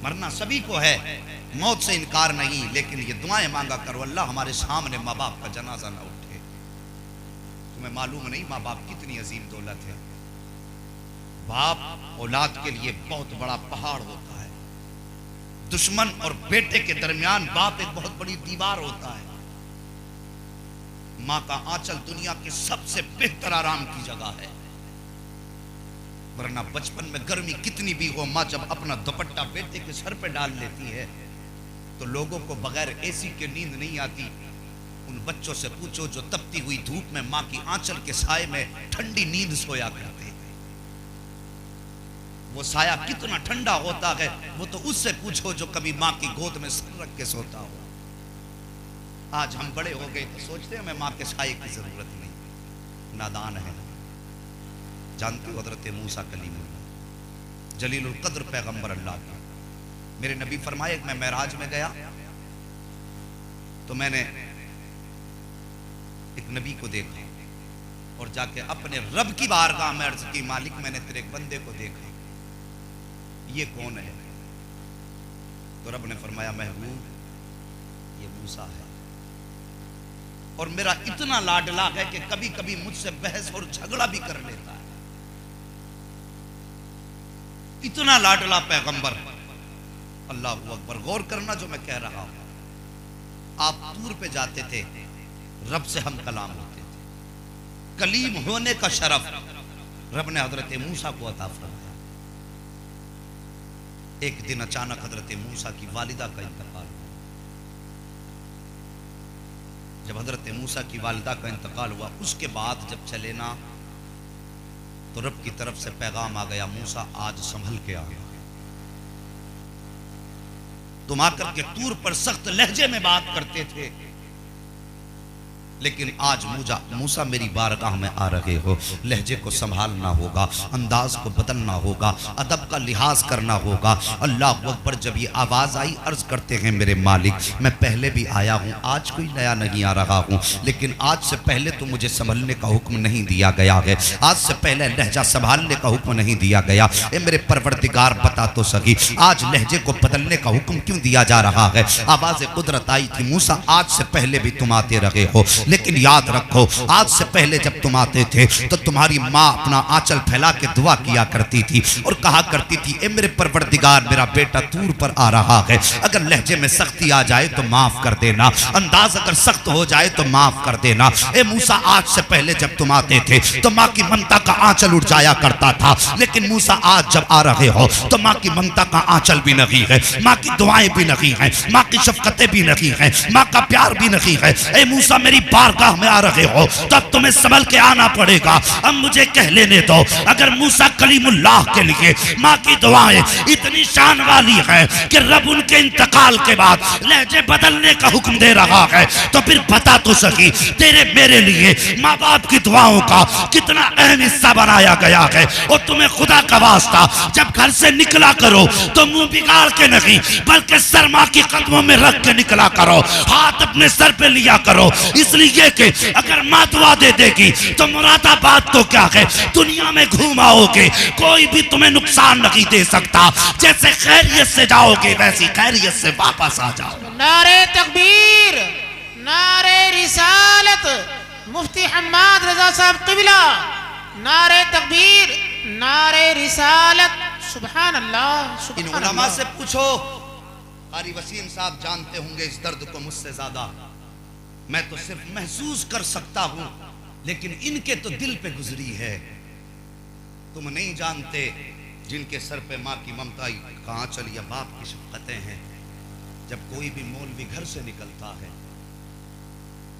मरना सभी को है, मौत से इनकार नहीं, लेकिन ये दुआएं मांगा करो अल्लाह हमारे सामने माँ बाप का जनाजा ना उठे। तुम्हें मालूम नहीं माँ बाप कितनी अजीम दौलत है। बाप औलाद के लिए बहुत बड़ा पहाड़ होता है। दुश्मन और बेटे के दरमियान बाप एक बहुत बड़ी दीवार होता है। माँ का आंचल दुनिया के सबसे बेहतर आराम की जगह है। वरना बचपन में गर्मी कितनी भी हो, माँ जब अपना दुपट्टा बेटे के सर पे डाल लेती है तो लोगों को बगैर एसी के नींद नहीं आती। उन बच्चों से पूछो जो तपती हुई धूप में माँ की आंचल के साए में ठंडी नींद सोया करते हैं। वो साया कितना ठंडा होता है वो तो उससे पूछो जो कभी माँ की गोद में सर रख के सोता हो। आज हम बड़े हो गए तो सोचते हैं हमें माँ के साए की जरूरत नहीं, नादान है। जानते हो हजरत मूसा कलीमुल्लाह जलीलुल कद्र पैगंबर अल्लाह का, मेरे नबी फरमाए मैं मेराज में गया तो मैंने एक नबी को देखा और जाके अपने रब की बारगाह में अर्ज की मालिक मैंने तेरे एक बंदे को देखा, ये कौन है? तो रब ने फरमाया महबूब ये मूसा है और मेरा इतना लाडला है कि कभी कभी मुझसे बहस और झगड़ा भी कर लेता है। इतना लाडला पैगंबर। अल्लाह अकबर। गौर करना जो मैं कह रहा हूं। आप तूर पे जाते थे, रब से हम कलाम होते थे। कलीम होने का शरफ रब ने हजरत मूसा को अता फरमाया। एक दिन अचानक हजरत मूसा की वालिदा का इंतकाल हुआ। जब हजरत मूसा की वालिदा का इंतकाल हुआ उसके बाद जब चले ना तो रब की तरफ से पैगाम आ गया, मूसा आज संभल के आ गया। तुम आकर के तूर पर सख्त लहजे में बात करते थे, लेकिन आज मूसा मेरी बारगाह में आ रहे हो। लहजे को संभालना होगा, अंदाज को बदलना होगा, अदब का लिहाज करना होगा। अल्लाह अकबर। जब ये आवाज आई अर्ज करते हैं मेरे मालिक मैं पहले भी आया हूं, आज कोई नया नहीं आ रहा हूं, लेकिन आज से पहले तो मुझे संभलने का हुक्म नहीं दिया गया है, आज से पहले लहजा संभालने का हुक्म नहीं दिया गया। ए मेरे परवरदिगार बता तो सही आज लहजे को बदलने का हुक्म क्यों दिया जा रहा है? आवाज कुदरत आई थी, मूसा आज से पहले भी तुम आते रहे हो, लेकिन याद रखो आज से पहले जब तुम आते थे तो तुम्हारी माँ अपना आंचल फैला के दुआ किया करती थी और कहा करती थी ए मेरे परवरदिगार मेरा बेटा तूर पर आ रहा है, अगर लहजे में सख्ती आ जाए तो माफ कर देना, अंदाज अगर सख्त हो जाए तो माफ कर देना। ए मूसा आज से पहले जब तुम आते थे तो माँ की ममता का आंचल उठ जाया करता था, लेकिन मूसा आज जब आ रहे हो तो माँ की ममता का आंचल भी नहीं है, माँ की दुआएं भी नहीं है, माँ की शफकतें भी नहीं है, माँ का प्यार भी नहीं है। ए मूसा मेरी बारगाह में आ रहे हो तब तुम्हें संभल के आना पड़ेगा। अब मुझे कह लेने दो, अगर मूसा कलीमुल्लाह के लिए माँ की दुआएं इतनी शान वाली है कि रब उनके इंतकाल के बाद लहजे बदलने का हुक्म दे रहा है, तो फिर बता तो सकी तेरे मेरे लिए माँ बाप की दुआओं का कितना अहम हिस्सा बनाया गया है। और तुम्हें खुदा का वास्ता जब घर से निकला करो तो मुंह बिगाड़ के नहीं बल्कि सर माँ के कदमों में रख के निकला करो, हाथ अपने सर पे लिया करो, इसलिए कि अगर माँ दुआ दे देगी तो मुरादाबाद तो क्या है दुनिया में घूमाओगे, कोई भी तुम्हें नुकसान नहीं दे सकता। जैसे खैरियत से जाओगे वैसी खैरियत से वापस आ जाओ। नारे तकबीर, नारे रिसालत, मुफ्ती हम्माद रजा साहब क़िबला, नारे तकबीर, नारे रिसालत। सुभान अल्लाह। इन उलमा से पूछो, कारी वसीम साहब जानते होंगे इस दर्द को मुझसे ज्यादा, मैं तो सिर्फ महसूस कर सकता हूं, लेकिन इनके तो दिल पे गुजरी है। तुम नहीं जानते जिनके सर पे माँ की ममता का आंचल या बाप की शफकतें हैं। जब कोई भी मौलवी घर से निकलता है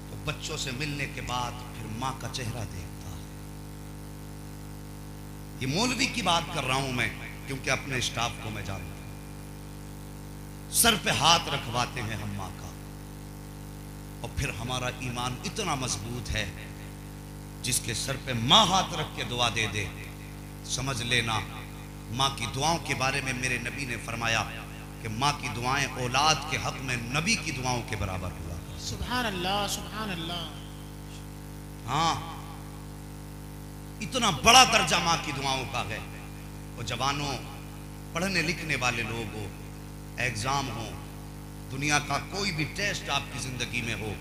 तो बच्चों से मिलने के बाद फिर माँ का चेहरा देखता है। ये मौलवी की बात कर रहा हूं मैं, क्योंकि अपने स्टाफ को मैं जानता हूं। सर पे हाथ रखवाते हैं हम माँ का, और फिर हमारा ईमान इतना मजबूत है जिसके सर पे माँ हाथ रख के दुआ दे दे, समझ लेना माँ की दुआओं के बारे में मेरे नबी ने फरमाया कि माँ की दुआएं औलाद के हक में नबी की दुआओं के बराबर हुआ। सुभान अल्लाह, सुभान अल्लाह। हाँ, इतना बड़ा दर्जा माँ की दुआओं का है। और जवानों, पढ़ने लिखने वाले लोगों, एग्जाम हो, दुनिया का कोई भी टेस्ट आपकी जिंदगी में हो,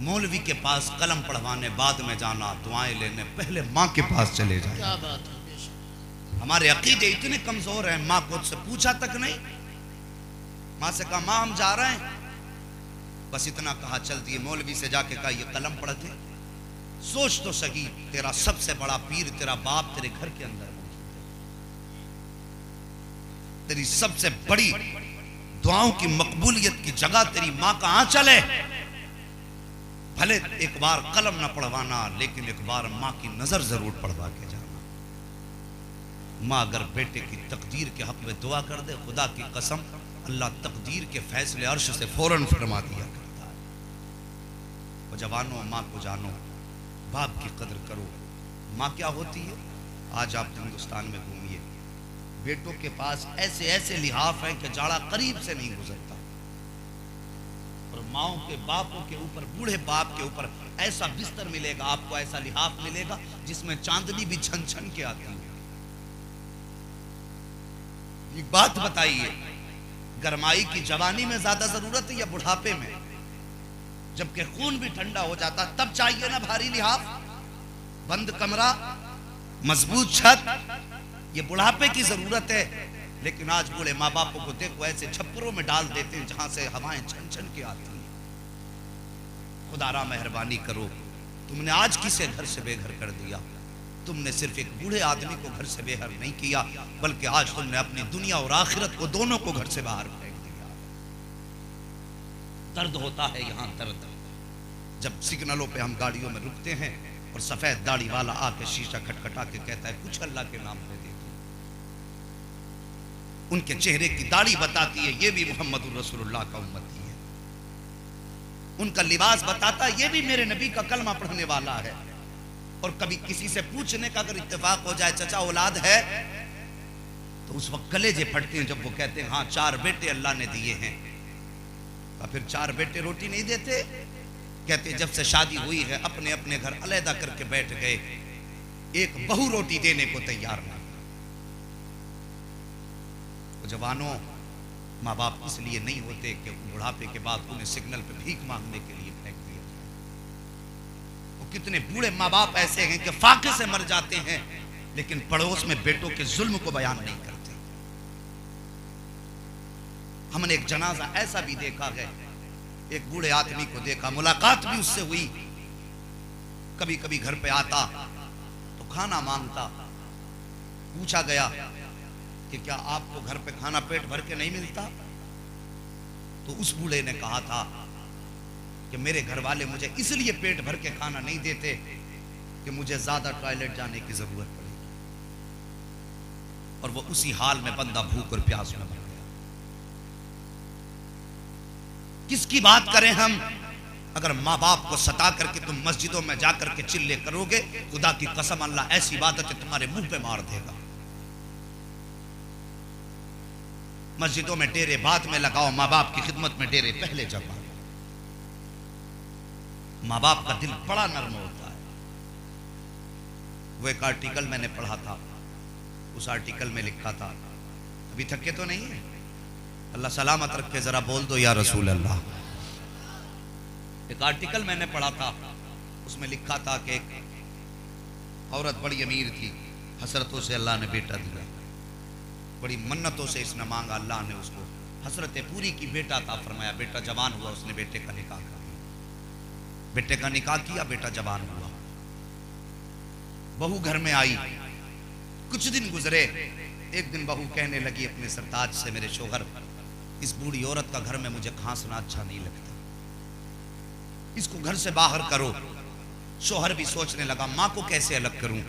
मौलवी के पास कलम पढ़वाने बाद में जाना, दुआएं लेने पहले माँ के पास चले जाए। क्या बात है, बेशक। हमारे अकीदे इतने कमजोर हैं, माँ को से पूछा तक नहीं। माँ से कहा माँ हम जा रहे हैं, बस इतना कहा चल दिए। मौलवी से जाके कहा ये कलम पढ़ते। सोच तो सही, तेरा सबसे बड़ा पीर तेरा बाप तेरे घर के अंदर मौजूद है, तेरी सबसे बड़ी दुआओं की मकबूलियत की जगह तेरी माँ का आंचल है। भले एक बार कलम ना पढ़वाना, लेकिन एक बार माँ की नजर जरूर पढ़वा के जाना। माँ अगर बेटे की तकदीर के हक में दुआ कर दे, खुदा की कसम अल्लाह तकदीर के फैसले अर्श से फौरन फरमा दिया करता है। वो जवानों, माँ को जानो, बाप की कदर करो। माँ क्या होती है? आज आप हिंदुस्तान में घूमिए, बेटों के पास ऐसे ऐसे लिहाफ हैं कि जाड़ा करीब से नहीं गुजरता, और माओ के बापों के ऊपर, बूढ़े बाप के ऊपर ऐसा बिस्तर मिलेगा आपको, ऐसा लिहाफ मिलेगा जिसमें चांदनी भी छन छन के आती है। एक बात बताइए, गरमाई की जवानी में ज्यादा जरूरत है या बुढ़ापे में? जबकि खून भी ठंडा हो जाता तब चाहिए ना भारी लिहाफ, बंद कमरा, मजबूत छत, ये बुढ़ापे की जरूरत है। लेकिन आज बूढ़े माँ बापों को देखो, ऐसे छप्परों में डाल देते हैं जहां से हवाएं छन छन के आती हैं। खुदारा मेहरबानी करो, तुमने आज किसे घर से बेघर कर दिया? तुमने सिर्फ एक बूढ़े आदमी को घर से बेघर नहीं किया, बल्कि आज तुमने अपनी दुनिया और आखिरत को दोनों को घर से बाहर फेंक दिया। दर्द होता है यहाँ, दर्द जब सिग्नलों पे हम गाड़ियों में रुकते हैं और सफेद दाढ़ी वाला आके शीशा खटखटा के कहता है कुछ अल्लाह के नाम पे दे दो। उनके चेहरे की दाढ़ी बताती है ये भी मोहम्मद रसूलुल्लाह का उम्मती है। उनका लिबास बताता है ये भी मेरे नबी का कलमा पढ़ने वाला है। और कभी किसी से पूछने का अगर इत्तेफाक हो जाए, चचा औलाद है, तो उस वक्त कलेजे फटते हैं जब वो कहते हैं हाँ 4 बेटे अल्लाह ने दिए हैं। तो फिर 4 बेटे रोटी नहीं देते? कहते जब से शादी हुई है अपने अपने घर अलहदा करके बैठ गए, एक बहू रोटी देने को तैयार नहीं। तो जवानों, माँ बाप इसलिए नहीं होते कि बुढ़ापे के बाद उन्हें सिग्नल पे भीख मांगने के लिए फेंक दिया जाए। वो कितने बूढ़े माँ बाप ऐसे हैं कि फाके से मर जाते हैं, लेकिन पड़ोस में बेटों के जुल्म को बयान नहीं करते। हमने एक जनाजा ऐसा भी देखा है, एक बूढ़े आदमी को देखा, मुलाकात भी उससे हुई। कभी कभी घर पे आता तो खाना मांगता। पूछा गया कि क्या आपको घर पे खाना पेट भर के नहीं मिलता? तो उस बूढ़े ने कहा था कि मेरे घर वाले मुझे इसलिए पेट भर के खाना नहीं देते कि मुझे ज्यादा टॉयलेट जाने की जरूरत पड़ेगी। और वो उसी हाल में बंदा भूख और प्यास में मर गया। किसकी बात करें हम? अगर माँ बाप को सता करके तुम मस्जिदों में जाकर के चिल्ले करोगे, खुदा की कसम अल्लाह ऐसी इबादत तुम्हारे मुंह पे मार देगा। मस्जिदों में डेरे बाद में लगाओ, माँ बाप की खिदमत में डेरे पहले जमा। माँ बाप का दिल बड़ा नर्म होता है। वो एक आर्टिकल मैंने पढ़ा था, उस आर्टिकल में लिखा था, अभी थके तो नहीं है? अल्लाह सलामत रखे, जरा बोल दो या रसूल अल्लाह। एक आर्टिकल मैंने पढ़ा था, उसमें लिखा था कि एक औरत बड़ी अमीर थी, हसरतों से अल्लाह ने बेटा दिया, बड़ी मन्नतों से इसने मांगा, अल्लाह ने उसको हसरतें पूरी की, बेटा था फरमाया। बेटा जवान हुआ, उसने बेटे का निकाह किया, बेटे का निकाह किया, बेटा जवान हुआ। बहू घर में आई, कुछ दिन गुजरे, एक दिन बहू कहने लगी अपने सरताज से, मेरे शोहर, इस बूढ़ी औरत का घर में मुझे खांसना अच्छा नहीं लगता, इसको घर से बाहर करो। शोहर भी सोचने लगा माँ को कैसे अलग करूं,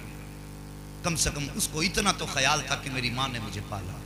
कम से कम उसको इतना तो ख्याल था कि मेरी माँ ने मुझे पाला।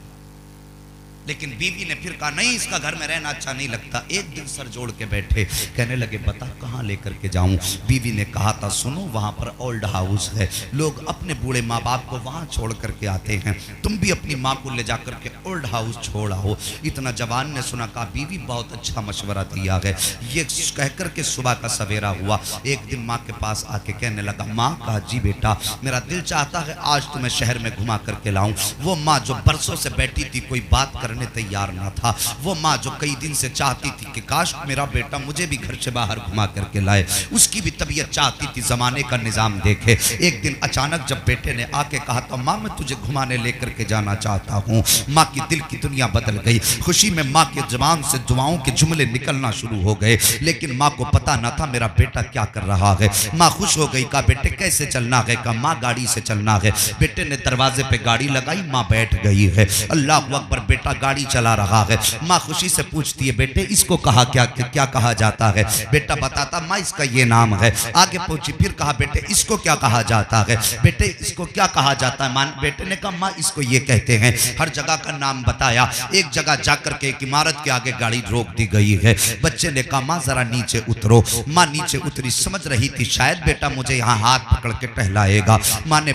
लेकिन बीवी ने फिर कहा नहीं, इसका घर में रहना अच्छा नहीं लगता। एक दिन सर जोड़ के बैठे, कहने लगे बता कहाँ लेकर के जाऊं? बीवी ने कहा था सुनो, वहां पर ओल्ड हाउस है, लोग अपने बूढ़े माँ बाप को वहां छोड़ करके आते हैं, तुम भी अपनी माँ को ले जाकर के ओल्ड हाउस छोड़ आओ। इतना जवान ने सुना, कहा बीवी बहुत अच्छा मशवरा दिया है। ये कह करके सुबह का सवेरा हुआ, एक दिन माँ के पास आके कहने लगा, माँ, कहा जी बेटा, मेरा दिल चाहता है आज तुम्हें शहर में घुमा करके लाऊं। वो माँ जो बरसों से बैठी थी, कोई बात कर मारने तैयार ना था। वो माँ जो कई दिन से चाहती थी कि काश मेरा बेटा मुझे भी घर से बाहर घुमा करके लाए, उसकी भी तबीयत चाहती थी जमाने का निजाम देखे। एक दिन अचानक जब बेटे ने आके कहा तो माँ मैं तुझे घुमाने लेकर के जाना चाहता हूँ, माँ की दिल की दुनिया बदल गई। खुशी में माँ के जुबान से दुआओं के जुमले निकलना शुरू हो गए, लेकिन माँ को पता ना था मेरा बेटा क्या कर रहा है। माँ खुश हो गई, कहा बेटे कैसे चलना है? कहा माँ गाड़ी से चलना है। बेटे ने दरवाजे पे गाड़ी लगाई, माँ बैठ गई है। अल्लाह अकबर, बेटा गाड़ी चला रहा है। माँ खुशी से पूछती है बेटे इसको कहा क्या कहा जाता है? बेटा बताता माँ इसका ये नाम है। आगे पहुंची फिर कहा बेटे इसको क्या कहा जाता है? बेटे इसको क्या कहा जाता है? माँ बेटे ने कहा माँ इसको ये कहते हैं। हर जगह का नाम बताया। एक जगह जाकर के एक इमारत के आगे गाड़ी रोक दी गई है। बच्चे ने कहा माँ जरा नीचे उतरो। माँ नीचे उतरी, समझ रही थी शायद बेटा मुझे यहाँ हाथ पकड़ के टहलाएगा। माँ ने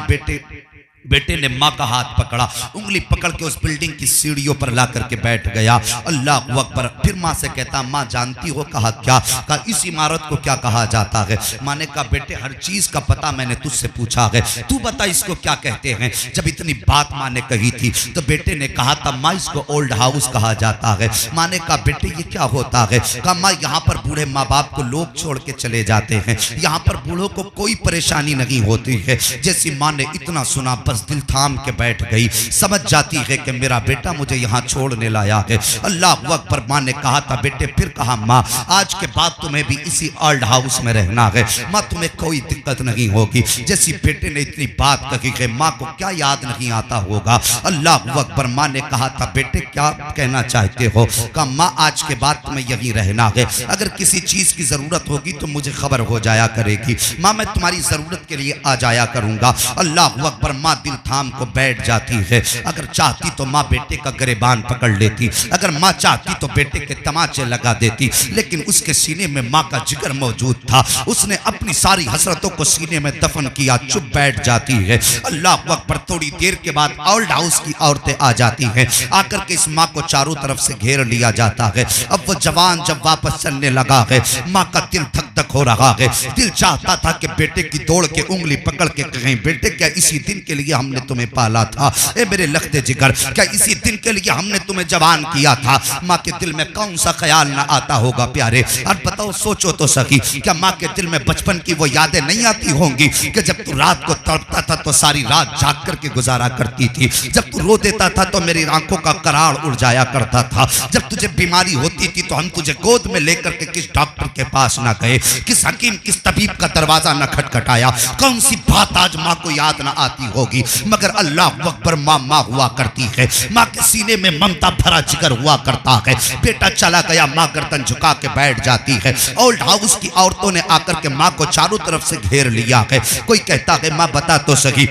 बेटे ने माँ का हाथ पकड़ा, उंगली पकड़ के उस बिल्डिंग की सीढ़ियों पर ला करके बैठ गया। अल्लाह अकबर। फिर माँ से कहता माँ जानती हो? कहा क्या? कहा इस इमारत को क्या कहा जाता है? माँ ने कहा बेटे हर चीज का पता मैंने तुझसे पूछा है, तू बता इसको क्या कहते हैं। जब इतनी बात माँ ने कही थी तो बेटे ने कहा था माँ इसको ओल्ड हाउस कहा जाता है। माँ ने कहा बेटे ये क्या होता है? कहा माँ यहाँ पर बूढ़े माँ बाप को लोग छोड़ के चले जाते हैं, यहाँ पर बूढ़ों को कोई परेशानी नहीं होती है। जैसी माँ ने इतना सुना बस दिल थाम के बैठ गई, समझ जाती है कि मेरा बेटा मुझे यहाँ छोड़ने लाया है। अल्लाह अकबर। माँ ने कहा था बेटे फिर कहा माँ आज के बाद तुम्हें भी इसी ओल्ड हाउस में रहना है, माँ तुम्हें कोई दिक्कत नहीं होगी। जैसी बेटे ने इतनी बात कही कि माँ को क्या याद नहीं आता होगा। अल्लाह अकबर। माँ ने कहा था बेटे क्या कहना चाहते हो? कहा माँ आज के बाद तुम्हें यहीं रहना है, अगर किसी चीज की जरूरत होगी तो मुझे खबर हो जाया करेगी। माँ मैं तुम्हारी जरूरत के लिए आ जाया करूंगा। अल्लाह अकबर। माँ दिल थाम को बैठ जाती है। अगर चाहती तो माँ बेटे का गिरेबान पकड़ लेती, अगर माँ चाहती तो बेटे के तमाचे लगा देती, लेकिन उसके सीने में माँ का जिगर मौजूद था। उसने अपनी सारी हसरतों को सीने में दफन किया, चुप बैठ जाती है। अल्लाह अकबर। थोड़ी देर के बाद ओल्ड हाउस की औरतें आ जाती हैं, आकर के इस माँ को चारों तरफ से घेर लिया जाता है। अब वो जवान जब वापस चलने लगा है, माँ का दिल धक धक हो रहा है। दिल चाहता था कि बेटे की दौड़ के उंगली पकड़ के कहें बेटे क्या इसी दिन के लिए हमने तुम्हें पाला था? ए मेरे लखते जिगर, क्या इसी दिन के लिए हमने तुम्हें जवान किया था? माँ के दिल में कौन सा ख्याल ना आता होगा प्यारे? और बताओ सोचो तो सही, क्या माँ के दिल में बचपन की वो यादें नहीं आती होंगी कि जब तू रात को तड़पता था तो सारी रात जाग करके गुजारा करती थी, जब तू रो देता था तो मेरी आंखों का करार उड़ जाया करता था, जब तुझे बीमारी होती थी तो हम तुझे गोद में लेकर के किस डॉक्टर के पास ना गए, किस हकीम किस तबीब का दरवाजा न खटखटाया? कौन सी बात आज माँ को याद ना आती होगी? मगर अल्लाह अकबर। माँ हुआ करती है, माँ के सीने में ममता भरा जिगर हुआ करता है। बेटा चला गया, माँ गर्दन झुका के बैठ जाती है। ओल्ड हाउस की औरतों ने आकर के माँ को चारों तरफ से घेर लिया है। कोई कहता है माँ बता तो सही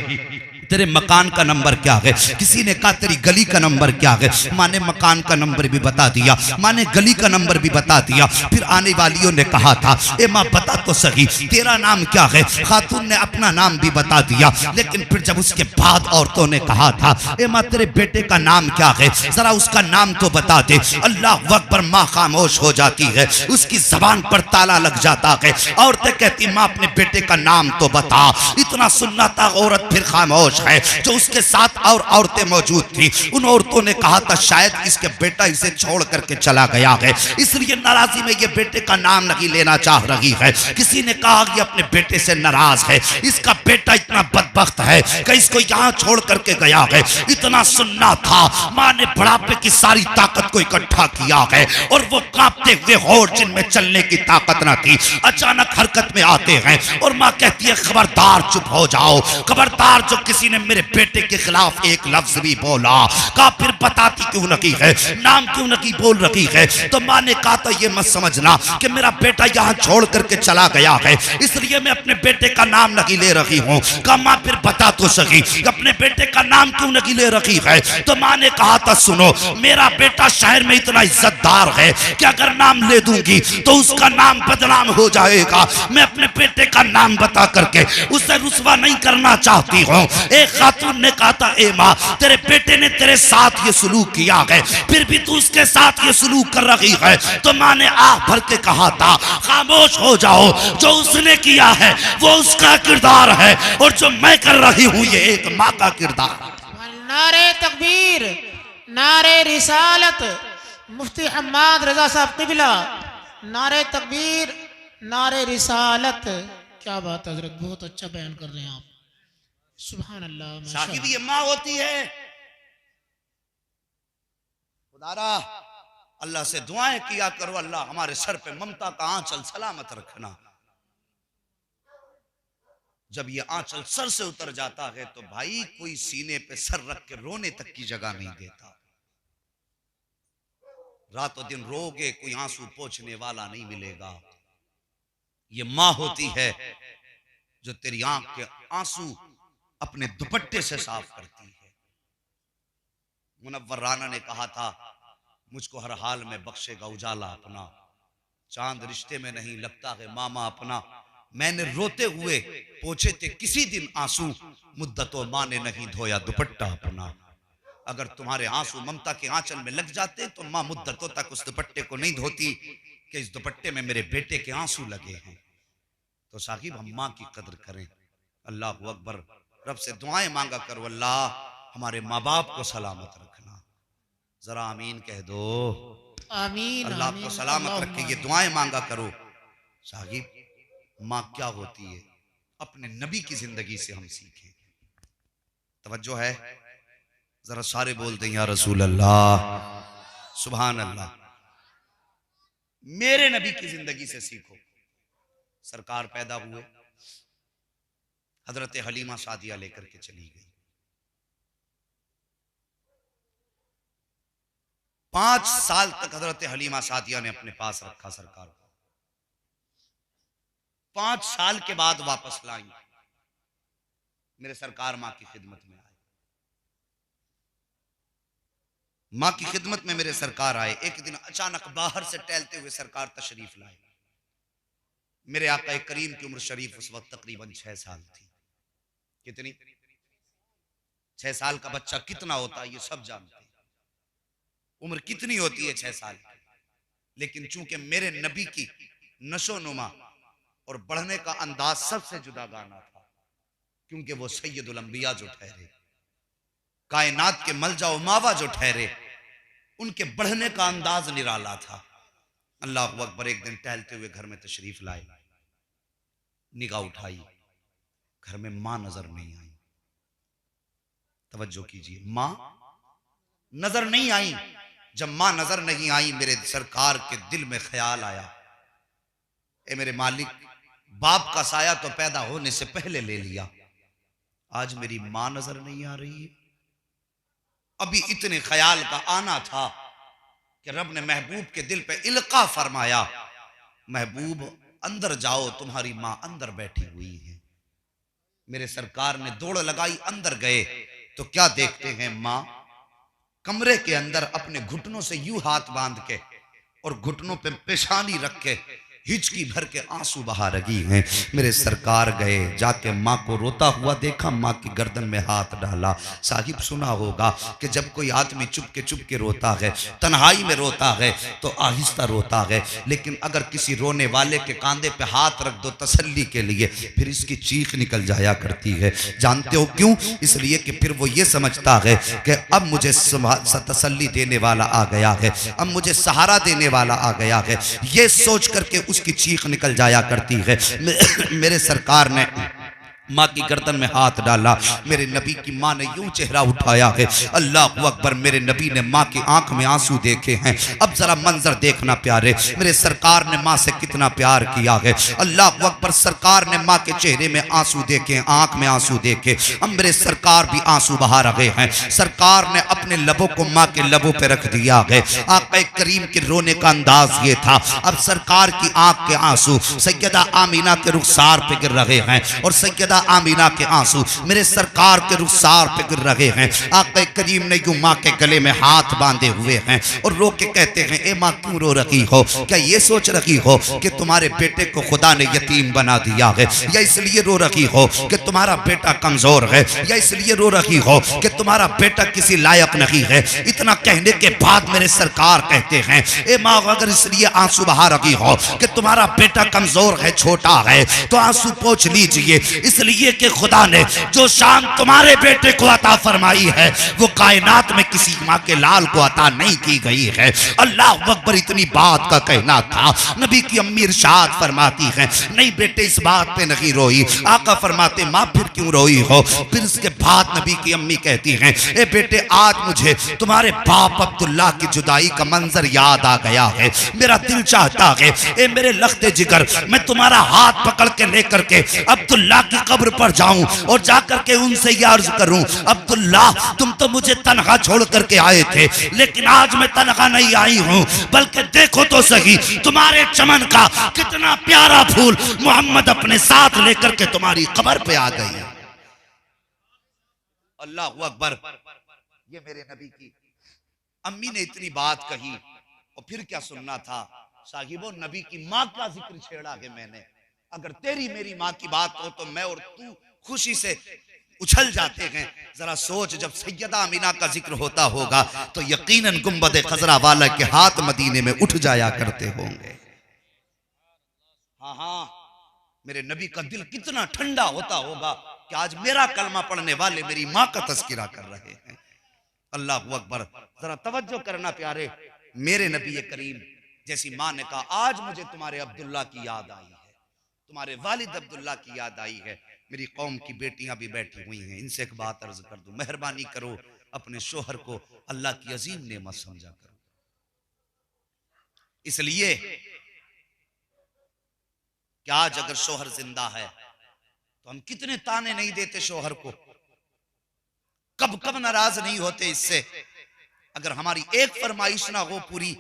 तेरे मकान का नंबर क्या है? किसी ने कहा तेरी गली का नंबर क्या है? माँ ने मकान का नंबर भी बता दिया, माँ ने गली का नंबर भी बता दिया। फिर आने वालियों ने कहा था ए माँ बता तो सही तेरा नाम क्या है? खातून ने अपना नाम भी बता दिया। लेकिन फिर जब उसके बाद औरतों ने कहा था ए माँ तेरे बेटे का नाम क्या है, जरा उसका नाम तो बता दे। अल्लाह अकबर। माँ खामोश हो जाती है, उसकी जबान पर ताला लग जाता है। औरतें कहती माँ अपने बेटे का नाम तो बता। इतना सुनना था, औरत फिर खामोश है। जो उसके साथ और औरतें मौजूद थी, उन औरतों ने कहा था शायद इसके बेटा इसे छोड़ करके चला गया है, इसलिए नाराजी में ये बेटे का नाम नहीं लेना चाह रही है। किसी ने कहा कि अपने बेटे से नाराज है, इसका बेटा इतना बदबख्त है कि इसको यहाँ छोड़ करके गया है। इतना सुनना था, माँ ने बुढ़ापे की सारी ताकत को इकट्ठा किया है और वो कांपते हुए होठ जिनमें चलने की ताकत न थी अचानक हरकत में आते हैं और माँ कहती है खबरदार चुप हो जाओ, खबरदार जो किसी ने मेरे बेटे के खिलाफ एक लफ्ज भी बोला। कहा फिर बताती क्यों नहीं है, नाम क्यों नहीं बोल रही है? तो माँ ने कहा था ये मत समझना कि मेरा बेटा यहाँ छोड़ करके चला गया है इसलिए मैं अपने बेटे का नाम नहीं ले रही हूँ। कहा माँ फिर बता तो सही अपने बेटे का नाम क्यों नहीं ले रही है? तो माँ ने कहा था सुनो मेरा बेटा शहर में इतना इज्जतदार है कि अगर नाम ले दूंगी तो उसका नाम बदनाम हो जाएगा। मैं अपने बेटे का नाम बता करके उसे रुसवा नहीं करना चाहती हूँ। एक खातून ने कहा था ए माँ तेरे बेटे ने तेरे साथ ये सलूक किया है फिर भी तू उसके साथ ये सलूक कर रही है? तो माँ ने आह भर के कहा था खामोश हो जाओ, जो उसने किया है वो उसका किरदार है और जो मैं कर रही हूँ ये एक माँ का किरदार। नारे तकबीर, नारे रिसालत मुफ्ती हम्माद रजा साहब किबला, नारे तकबीर, नारे रिसालत। क्या बात हजरत, बहुत अच्छा बयान कर रहे हैं आप, सुभान अल्लाह। साहिब ये माँ होती है। खुदारा अल्लाह से दुआएं किया करो, अल्लाह हमारे सर पे ममता का आंचल सलामत रखना। जब ये आंचल सर से उतर जाता है तो भाई कोई सीने पे सर रख के रोने तक की जगह नहीं देता। रातों दिन रोगे, कोई आंसू पोंछने वाला नहीं मिलेगा। ये माँ होती है जो तेरी आंख के आंसू अपने दुपट्टे से साफ करती है। मुनव्वर राना ने कहा था, मुझको हर हाल में बख्शेगा उजाला अपना, चांद रिश्ते में नहीं लगता है मामा अपना। मैंने रोते हुए पोछे थे किसी दिन आंसू, मुद्दतों माँ ने नहीं धोया दुपट्टा अपना। अगर तुम्हारे आंसू ममता के आंचल में लग जाते तो माँ मुद्दतों तक उस दुपट्टे को नहीं धोती कि इस दुपट्टे में मेरे बेटे के आंसू लगे हैं। तो साहिब हम माँ की कदर करें। अल्लाह अकबर, रब से दुआएं मांगा करो, अल्लाह हमारे माँ बाप को सलामत रखना। जरा आमीन कह दो। आमीन। अल्लाह आपको सलामत रखे, ये दुआएं मांगा करो। साहिब माँ क्या होती है, अपने नबी की जिंदगी से हम सीखें। तवज्जो है, जरा सारे बोल दें या रसूल अल्लाह, सुभान अल्लाह। मेरे नबी की जिंदगी से सीखो। सरकार पैदा हुए, हजरत हलीमा सादिया लेकर के चली गई। 5 साल तक हजरत हलीमा सादिया ने अपने पास रखा सरकार को। 5 साल के बाद वापस लाई। मेरे सरकार मां की खिदमत में आए। मां की खिदमत में मेरे सरकार आए। एक दिन अचानक बाहर से टहलते हुए सरकार तशरीफ लाए। मेरे आका करीम की उम्र शरीफ उस वक्त तकरीबन 6 साल थी। कितनी? 6 साल का बच्चा कितना होता है ये सब जानते हैं। उम्र कितनी होती है 6 साल की। लेकिन चूंकि मेरे नबी की नशो नुमा और बढ़ने का अंदाज सबसे जुदा गाना था, क्योंकि वो सैयदुल अंबिया जो ठहरे, कायनात के मलजा व मावा जो ठहरे, उनके बढ़ने का अंदाज निराला था। अल्लाह अकबर। एक दिन टहलते हुए घर में तशरीफ लाए, निगाह उठाई, घर में मां नजर नहीं आई। तवज्जो कीजिए, मां नजर नहीं आई। जब मां नजर नहीं आई, मेरे सरकार के दिल में ख्याल आया, ए मेरे मालिक, बाप का साया तो पैदा होने से पहले ले लिया, आज मेरी मां नजर नहीं आ रही है। अभी इतने ख्याल का आना था कि रब ने महबूब के दिल पे इल्का फरमाया, महबूब अंदर जाओ, तुम्हारी मां अंदर बैठी हुई है। मेरे सरकार ने दौड़ लगाई, अंदर गए तो क्या देखते हैं, मां कमरे के अंदर अपने घुटनों से यूं हाथ बांध के और घुटनों पे पेशानी रख के हिचकी भर के आंसू बहा रही हैं। मेरे सरकार गए, जाके माँ को रोता हुआ देखा, माँ की गर्दन में हाथ डाला। साहिब सुना होगा कि जब कोई आदमी चुप के रोता है, तन्हाई में रोता है तो आहिस्ता रोता है, लेकिन अगर किसी रोने वाले के कांधे पे हाथ रख दो तसल्ली के लिए, फिर इसकी चीख निकल जाया करती है। जानते हो क्यों? इसलिए कि फिर वो ये समझता है कि अब मुझे तसल्ली देने वाला आ गया है, अब मुझे सहारा देने वाला आ गया है। ये सोच करके उसकी चीख निकल जाया करती है। मेरे सरकार ने माँ की गर्दन में हाथ डाला। मेरे नबी की माँ ने यूं चेहरा उठाया है, अल्लाह अकबर। मेरे नबी ने माँ की आंख में आंसू देखे हैं। अब जरा मंजर देखना प्यारे, मेरे सरकार ने माँ से कितना प्यार किया है। अल्लाह अकबर। सरकार ने माँ के चेहरे में आंसू देखे, आंख में आंसू देखे। अब मेरे सरकार भी आंसू बहा रहे हैं। सरकार ने अपने लबों को माँ के लबों पे रख दिया है। आका करीम के रोने का अंदाज ये था। अब सरकार की आंख के आंसू सैयदा आमीना के रुखसार पे गिर रहे हैं और सैयदा आमीना के आंसू मेरे सरकार के रुखसार पे गिर रहे हैं। आका करीम ने यूं माँ के गले में हाथ बांधे हुए हैं और रो के कहते हैं, ए माँ क्यों रो रही हो? क्या ये सोच रही हो कि तुम्हारे बेटे को खुदा ने यतीम बना दिया है, या इसलिए रो रही हो कि तुम्हारा बेटा कमजोर है, या इसलिए रो रही हो कि तुम्हारा बेटा किसी लायक नहीं है? इतना कहने के बाद मेरे सरकार कहते हैं, ए माँ अगर इसलिए आंसू बहा रही हो कि तुम्हारा बेटा कमजोर है, छोटा है, तो आंसू पोंछ लीजिए। इसलिए इसलिए कि खुदा ने जो शान तुम्हारे बेटे को अता फरमाई है वो कायनात में किसी माँ के लाल को अता नहीं की गई है। अल्लाह अकबर, इतनी बात का कहना था। नबी की अम्मी इरशाद फरमाती है, नहीं बेटे इस बात पे नहीं रोई। आका फरमाते, माँ फिर क्यों रोई हो? फिर इसके बाद नबी की अम्मी कहती हैं, ए बेटे आज मुझे तुम्हारे बाप अब्दुल्ला की जुदाई का मंजर याद आ गया है। मेरा दिल चाहता है ए मेरे लख्ते जिगर, मैं तुम्हारा हाथ पकड़ के लेकर के अब्दुल्ला की कब्र पर जाऊं और जाकर के उनसे ये अर्ज करूं, अब्दुल्ला तुम तो मुझे तनहा छोड़ करके आए थे, लेकिन आज मैं तनहा नहीं आई हूं, बल्कि देखो तो सही तुम्हारे चमन का कितना प्यारा फूल मोहम्मद अपने साथ लेकर के तुम्हारी कब्र पे आ गई। अल्लाह अकबर। ये मेरे नबी की अम्मी ने इतनी बात कही और फिर क्या सुनना था साहिबो? नबी की माँ का जिक्र छेड़ा है मैंने। अगर तेरी मेरी माँ की बात हो तो मैं और तू खुशी से उछल जाते हैं। जरा सोच, जब सैयदा अमीना का जिक्र होता होगा तो यकीनन गुंबद खजरा वाला के हाथ मदीने में उठ जाया करते होंगे। हाँ हाँ, मेरे नबी का दिल कितना ठंडा होता होगा कि आज मेरा कलमा पढ़ने वाले मेरी माँ का तस्करा कर रहे हैं। अल्लाह अकबर। जरा तवज्जो करना प्यारे, मेरे नबी करीम जैसी माँ ने कहा, आज मुझे तुम्हारे अब्दुल्ला की याद आई है, तुम्हारे वालिद अब्दुल्ला की याद आई है। मेरी कौम की बेटियां भी बैठी हुई हैं, इनसे एक बात अर्ज कर दूं, मेहरबानी करो अपने शोहर को अल्लाह की अजीम नेमत समझा करो। इसलिए कि आज अगर शोहर जिंदा है तो हम कितने ताने नहीं देते शोहर को, कब कब नाराज नहीं होते इससे। अगर हमारी एक फरमाइश ना हो पूरी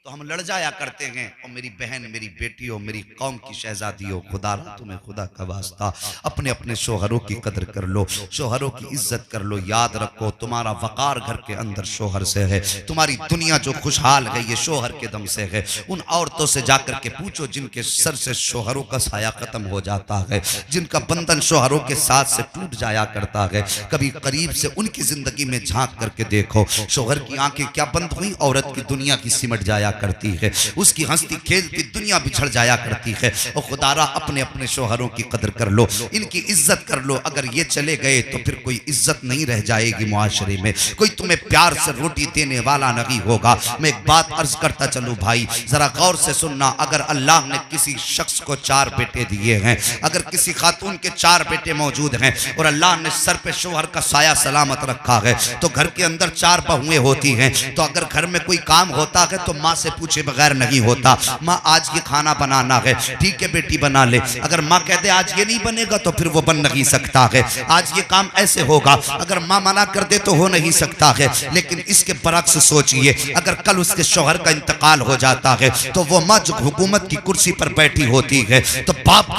तो हम लड़ जाया करते हैं। और मेरी बहन, मेरी बेटियों, मेरी कौम की शहजादियों, खुदा तुम्हें खुदा का वास्ता अपने अपने शोहरों की कदर कर लो, शोहरों की इज्जत कर लो। याद रखो तुम्हारा वकार घर के अंदर शोहर से है, तुम्हारी दुनिया जो खुशहाल है ये शोहर के दम से है। उन औरतों से जाकर के पूछो जिनके सर से शोहरों का साया खत्म हो जाता है, जिनका बंधन शोहरों के साथ से टूट जाया करता है, कभी करीब से उनकी जिंदगी में झांक करके देखो। शोहर की आंखें क्या बंद हुई, औरत की दुनिया की सिमट जाया करती है, उसकी हंसती खेलती दुनिया बिछड़ जाया करती है। और खुदारा अपने अपने शोहरों की कदर कर लो, इनकी इज्जत कर लो। अगर ये चले गए तो फिर कोई इज्जत नहीं रह जाएगी मुआशरे में, कोई तुम्हें प्यार से रोटी देने वाला नहीं होगा। मैं एक बात अर्ज करता चलूं भाई, जरा गौर से सुनना। अगर अल्लाह ने किसी शख्स को 4 बेटे दिए हैं, अगर किसी खातून के 4 बेटे मौजूद हैं और अल्लाह ने सर पे शोहर का साया सलामत रखा है, तो घर के अंदर 4 बहुएं होती हैं। तो अगर घर में कोई काम होता है तो माँ से पूछे बगैर नहीं होता। माँ आज ये खाना बनाना है, ठीक है बेटी बना ले। अगर माँ कह दे आज ये नहीं बनेगा तो फिर वो बन नहीं सकता है। आज ये काम ऐसे होगा, अगर माँ मना कर दे तो हो नहीं सकता है। लेकिन इसके बरक्स सोचिए, अगर कल उसके शौहर का इंतकाल हो जाता है तो वो माँ जो हुकूमत की कुर्सी पर बैठी होती है, तो बाप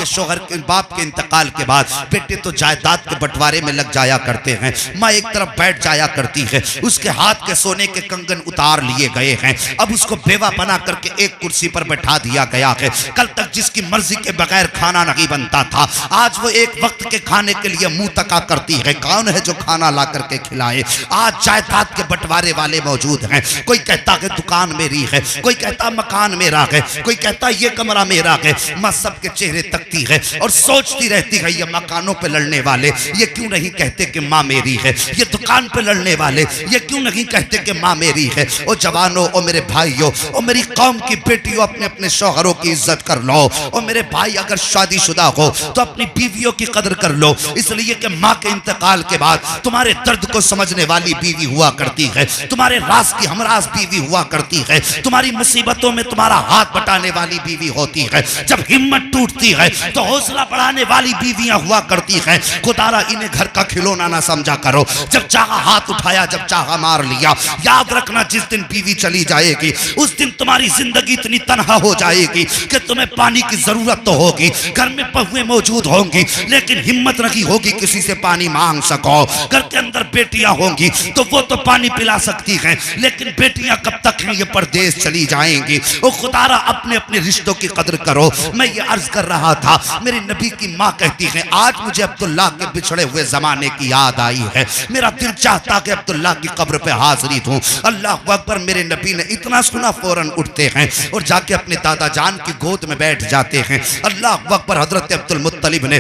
के इंतकाल के बाद बेटे तो जायदाद के बंटवारे में लग जाया करते हैं। माँ एक तरफ बैठ जाया करती है, उसके हाथ के सोने के कंगन उतार लिए गए हैं, अब उसको बेवा बना करके एक कुर्सी पर बैठा दिया गया है। कल तक जिसकी मर्जी के बगैर खाना नहीं बनता था, आज वो एक वक्त के खाने के लिए मुंह तका करती है। कौन है जो खाना ला करके खिलाए? आज जायदाद के बंटवारे वाले मौजूद हैं। कोई कहता है दुकान मेरी है, कोई कहता मकान मेरा है, कोई कहता ये कमरा मेरा है। माँ सबके चेहरे तकती है और सोचती रहती है, ये मकानों पे लड़ने वाले ये क्यों नहीं कहते कि माँ मेरी है, ये दुकान पे लड़ने वाले ये क्यों नहीं कहते कि माँ मेरी है। ओ जवानों, ओ मेरे भाइयों, ओ मेरी कौम की बेटियों, अपने अपने शौहरों की इज्जत कर लो। और मेरे भाई अगर शादीशुदा हो तो अपनी बीवियों की कदर कर लो, इसलिए कि माँ के इंतकाल के बाद तुम्हारे दर्द को समझने वाली बीवी हुआ करती है, तुम्हारे राज की हमराज बीवी हुआ करती है, तुम्हारी मुसीबतों में तुम्हारा हाथ बटाने वाली बीवी होती है। जब हिम्मत टूटती है तो हौसला बढ़ाने वाली बीवियां हुआ करती हैं। खुदारा इन्हें घर का खिलौना ना समझा करो, जब चाहा हाथ उठाया, जब चाहा मार लिया। याद रखना जिस दिन बीवी चली जाएगी उस दिन तुम्हारी जिंदगी इतनी तन्हा हो जाएगी कि तुम्हें पानी की जरूरत तो होगी, घर में बहुएं मौजूद होंगी, लेकिन हिम्मत नहीं होगी किसी से पानी मांग सको। घर के अंदर बेटियां होंगी तो वो तो पानी पिला सकती हैं, लेकिन बेटियां कब तक हैं, ये परदेश चली जाएंगी। ओ खुदारा अपने अपने रिश्तों की कदर करो। मैं ये अर्ज कर रहा था, मेरी नबी की माँ कहती है, आज मुझे अब्दुल्ला के बिछड़े हुए जमाने की याद आई है, मेरा दिल चाहता कि अब्दुल्ला की कब्र पे हाजिरी दूं। अल्लाह अकबर। मेरे नबी ने इतना सुना फौरन उठते हैं और जाके अपने दादा जान की गोद में बैठ जाते हैं। अल्लाह अकबर। हजरत अब्दुल मुत्तलिब ने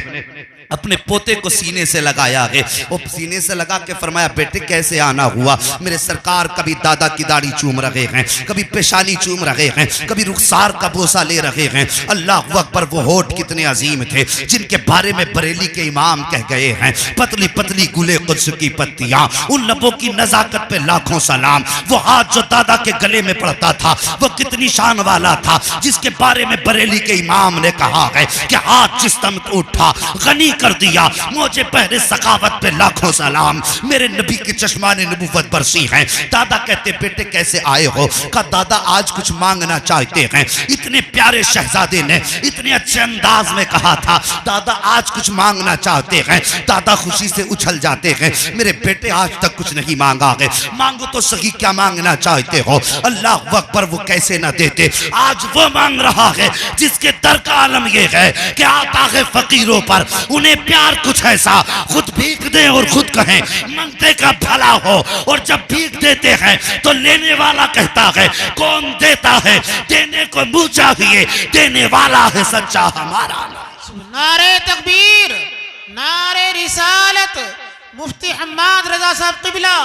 अपने पोते को सीने से लगाया है। वो सीने से लगा के फरमाया बेटे कैसे आना हुआ? मेरे सरकार कभी दादा की दाढ़ी चूम रहे हैं, कभी पेशानी चूम रहे हैं, कभी रुखसार का बोसा ले रहे हैं। अल्लाह अकबर, वो होठ कितने अजीम थे जिनके बारे में बरेली के इमाम कह गए हैं, पतली पतली गुले कुद्स की पत्तियां, उन लबों की नजाकत पे लाखों सलाम। वो हाथ जो दादा के गले में पड़ता था वो कितनी शान वाला था, जिसके बारे में बरेली के इमाम ने कहा है कि हाथ जिस दम उठा गनी कर दिया, मुझे पहले सखावत पे लाखों सलाम। मेरे नबी की चश्माने नबुव्वत बरसी हैं। दादा कहते बेटे कैसे आए हो? कहा दादा आज कुछ मांगना चाहते हैं। इतने प्यारे शहजादे ने इतने अच्छे अंदाज में कहा था दादा आज कुछ मांगना चाहते हैं। दादा खुशी से उछल जाते हैं, मेरे बेटे आज तक कुछ नहीं मांगा है, मांगो तो सही क्या मांगना चाहते हो? अल्लाह अकबर, वो कैसे ना देते। आज वो मांग रहा है जिसके दर का आलम ये है कि आता है फकीरों पर, उन्हें प्यार कुछ ऐसा खुद भीख दे और खुद कहें मंगते का भला हो। और जब भीख देते हैं तो लेने वाला कहता है कौन देता है? देने को मुंह चाहिए, देने वाला है सच्चा हमारा। नारे तकबीर, नारे रिसालत, मुफ्ती हम्माद रजा साहब क़िबला,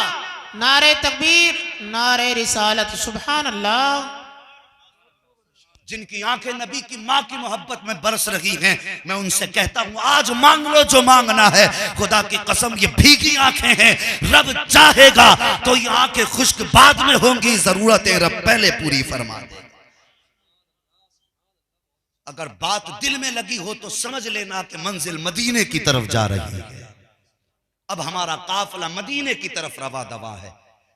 नारे तकबीर, नारे रिसालत। सुभान अल्लाह। जिनकी आंखें नबी की माँ की मोहब्बत में बरस रही हैं, मैं उनसे कहता हूं आज मांग लो जो मांगना है। खुदा की कसम ये भीगी आंखें हैं, रब चाहेगा तो ये आंखें खुश्क बाद में होंगी, जरूरतें रब पहले पूरी फरमा देगा। अगर बात दिल में लगी हो तो समझ लेना कि मंजिल मदीने की तरफ जा रही है। अब हमारा काफिला मदीने की तरफ रवा दवा है।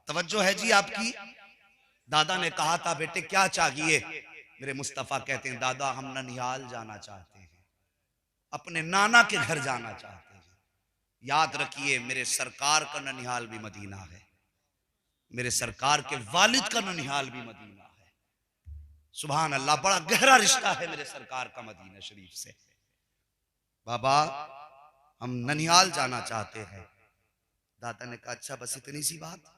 तवज्जो है जी आपकी। दादा ने कहा था बेटे क्या चाहिए? मेरे मुस्तफ़ा कहते हैं दादा हम ननिहाल जाना चाहते हैं, अपने नाना के घर जाना चाहते हैं। याद रखिए मेरे सरकार का ननिहाल भी मदीना है, मेरे सरकार के वालिद का ननिहाल भी मदीना है। सुभान अल्लाह, बड़ा गहरा रिश्ता है मेरे सरकार का मदीना शरीफ से। बाबा हम ननिहाल जाना चाहते हैं। दादा ने कहा अच्छा बस इतनी सी बात।